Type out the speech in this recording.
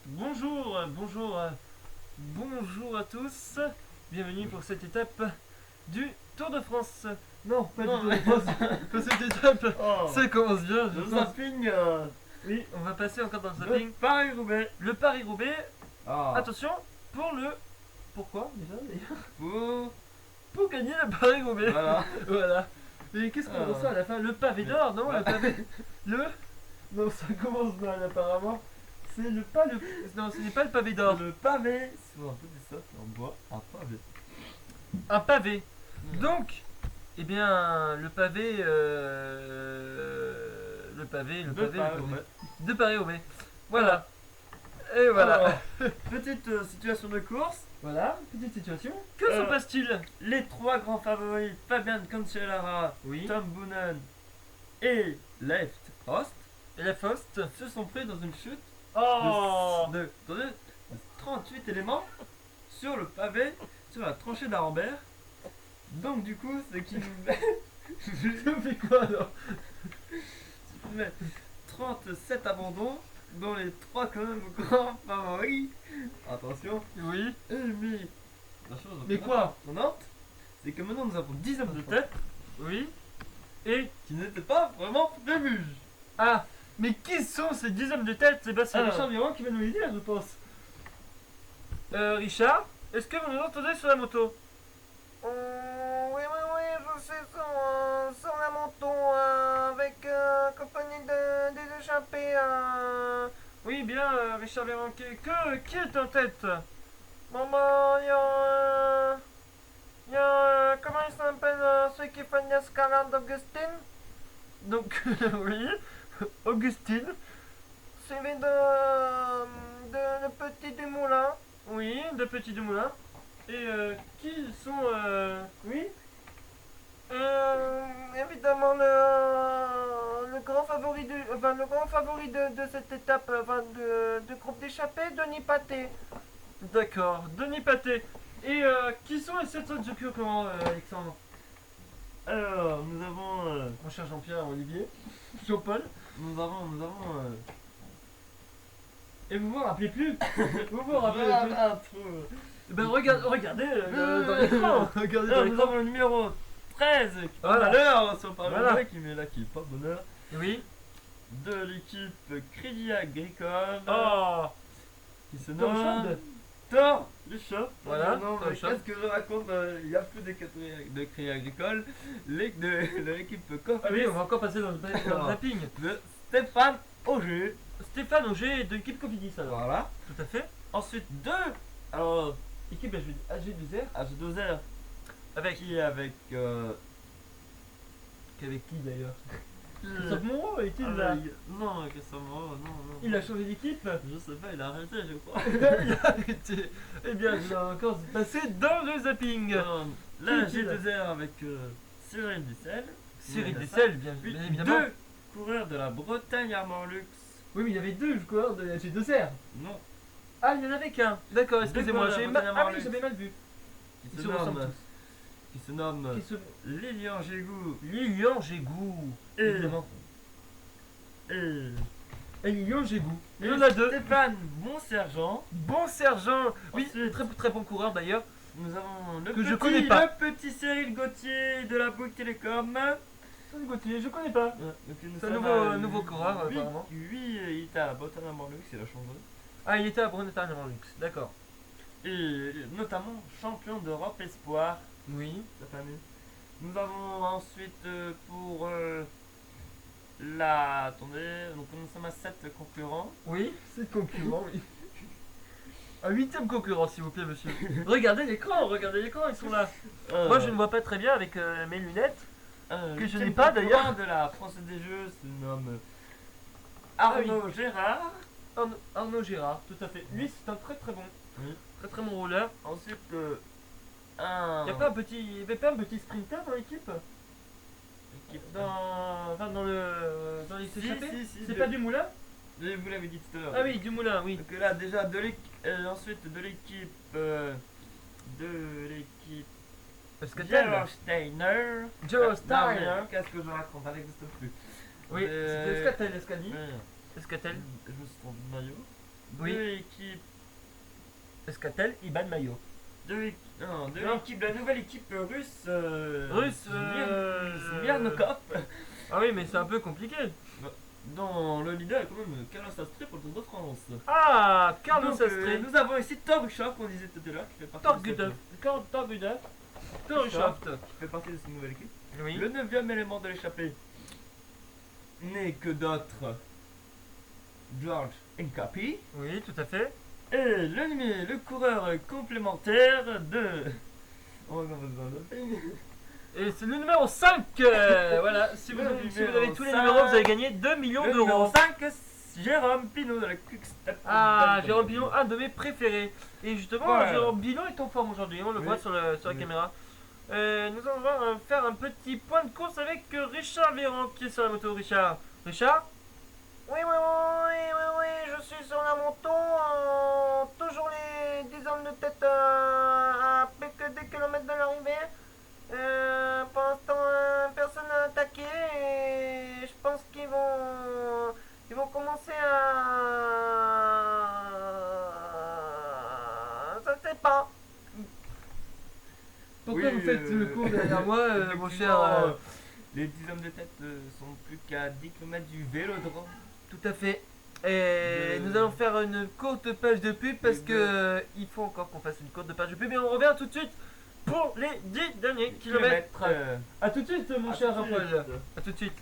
Bonjour à tous. Bienvenue pour cette étape du Tour de France. Non, pas du Non, Tour mais- de France. Pour cette étape, Oh, ça commence bien. Je le pense. zapping Oui, on va passer encore dans le de zapping. Paris-Roubaix. Le Paris-Roubaix. Ah, Attention, pour le. Pourquoi déjà d'ailleurs pour... Pour gagner le Paris-Roubaix. Voilà. Voilà. Et qu'est-ce qu'on Ah. reçoit à la fin? Le pavé d'or, non? Le pavé. Le. Non, ça commence mal apparemment. C'est le pas le. Non, ce n'est pas le pavé d'or. Le pavé sur un petit socle en bois, un pavé. Un pavé. Mm. Donc, eh bien, le pavé. Le pavé. De Paris-Roubaix. De Paris-Roubaix. Voilà. Et voilà. Alors, petite situation de course. Voilà, petite situation. Que Euh, se passe-t-il? Les trois grands favoris, Fabian Cancellara, Oui. Tom Boonen et Left Prost, Et la Faust? se sont pris dans une chute Oh attendez, 38 éléments sur le pavé, sur la tranchée d'Arambert. Donc du coup, ce qui nous met, Ça fait quoi alors? 37 abandons, dont les trois quand même grands favoris. Attention, Oui. et mais la chose Mais quoi? étonnante, c'est que maintenant nous avons 10 hommes de tête Oui. Et. qui n'étaient pas vraiment prévus. Ah! Mais qui sont ces 10 hommes de tête? C'est Alors. Richard Durand qui va nous les dire, je pense. Richard, est-ce que vous nous entendez sur la moto? Oui, je sais, sur la moto, avec compagnie des échappés. Oui, bien, Richard Durand. Qui est en tête? Maman, il y a, comment il s'appelle, celui qui fait l'escalade d'Augustine, Donc, oui. Augustine. suivi de le petit Dumoulin. Oui, de Petit Dumoulin. Et qui sont. Oui? Évidemment, le grand favori de cette étape, du groupe d'échappés, Denis Pathé. D'accord, Denis Pathé. Et qui sont les 7 autres concurrents, Alexandre? Alors, nous avons, Mon cher Jean-Pierre, Olivier, Jean-Paul. nous avons, Et vous vous rappelez plus? Vous vous rappelez plus? un trou. Ben regardez dans l'écran. Regardez dans Alors, nous l'écran. avons le numéro 13 qui est Voilà. malheur sur Voilà. Paris-Roubaix, qui met là, qui est pas bonheur. Oui. De l'équipe Crédit Agricole, Oh. qui se Tom nomme Schad. Thor le chat. Voilà, Non, Tom mais Schad. qu'est-ce que je raconte? Il n'y a plus de Crédit Agricole. De l'équipe Ah oui, Cofidis on va encore passer dans le zapping. de Stéphane Auger. Stéphane Auger de l'équipe Cofidis alors. Voilà. Tout à fait. Ensuite, alors, Équipe AG2R. H2R, Avec. qui est avec. Avec qui d'ailleurs? Christophe Moreau est-il là? Non, Christophe Moreau, non. Il a changé d'équipe. Je sais pas, il a arrêté, je crois. Il a arrêté. Eh bien, je vais encore passer dans le zapping. Là, Qui est là G2R avec Cyril Dissel. Cyril Oui, Dessel, bien Puis évidemment. deux coureurs de la Bretagne Armor Lux. Oui, mais il y avait deux coureurs de la G2R. Non, Ah, il y en avait qu'un. D'accord, excusez-moi. Deux J'avais coureurs mal... de Ah la oui, j'avais mal vu. qui Ils se se ressemblent nomme, tous. qui se nomme Qui se... Lilian Gégou Lilian Gégou. et, Évidemment. et Et Lilian Gégou. Il y en a deux. Stéphane Bonsergent. Bon sergent. Oui, Ensuite. très, très bon coureur d'ailleurs. Nous avons le Que je petit, connais pas. le petit Cyril Gauthier de la Bouygues Télécom. Salut Gauthier, je connais pas. Donc, nous C'est un sommes nouveau- à nouveau coureur, apparemment. Oui, il était à la Bretagne Armor Lux, il a changé. Ah, il était à Bretagne en luxe. D'accord. Et notamment champion d'Europe Espoir. Oui. Sa famille. Nous avons ensuite pour la. Attendez, donc nous sommes à 7 concurrents. Oui, c'est concurrent, oui. Un huitième concurrent, s'il vous plaît, monsieur. Regardez l'écran, ils sont là. Moi, je ne vois pas très bien avec mes lunettes. que je n'ai pas, d'ailleurs. De la Française des Jeux se nomme Ah Arnaud Gérard. Arnaud Gérard, tout à fait. Lui, c'est un très très bon. Oui. Très très bon roller. Ensuite, un. Il n'y avait pas un petit sprinter dans l'équipe? Dans les Si, échappés? si, C'est de- pas du moulin? Vous l'avez dit tout à l'heure. Ah oui, du moulin, oui. Donc là, déjà, ensuite de l'équipe. Parce que Gerard Steiner. Joe Non, Steiner. mais qu'est-ce que je raconte? Ça n'existe plus. Oui, c'était Escatel, Escali. Ouais. Escatel. Je me suis trompé de maillot. Oui. de l'équipe. Escatel, Iban, Mayo. Non, de Non. l'équipe, la nouvelle équipe russe. Russe, Smirnokov. Ah oui, mais c'est un peu compliqué. Dans le leader, il y a quand même Carlos Sastre pour le Tour de France. Ah, Carlos Donc, Sastre. nous avons ici Torgushov, qu'on disait tout à l'heure, qui fait partie de Torgudov. cette- Torgudov. Torgudov. qui fait partie de cette nouvelle équipe. Oui. Le 9e élément de l'échappée n'est que d'autres George Nkapi. Oui, tout à fait. Et le coureur complémentaire de. Oh non, Et c'est le numéro 5. Voilà, si vous, Le si vous numéro avez tous les 5. numéros, vous allez gagner 2 millions Le numéro d'euros. 5, Jérôme Pinot de la Quickstep. Ah, Jérôme Pilon, un de mes préférés. Et justement, Ouais. Jérôme Pilon est en forme aujourd'hui, on le Oui. voit sur la Oui. caméra. Nous allons faire un petit point de course avec Richard Véran qui est sur la moto. Richard, Oui, je suis sur la moto, toujours les 10 hommes de tête à plus que 2 km de l'arrivée. Pour l'instant, personne n'a attaqué et je pense qu'ils vont commencer à... Ça ne sait pas. pourquoi Oui, vous faites le cours derrière moi, mon cher Effectivement, les 10 hommes de tête sont plus qu'à 10 km du vélodrome. Tout à fait. Et nous allons faire une courte page de pub parce que il faut encore qu'on fasse une courte page de pub et on revient tout de suite pour les 10 derniers kilomètres. A tout de suite, mon À cher tout de Raphaël. suite. A tout de suite.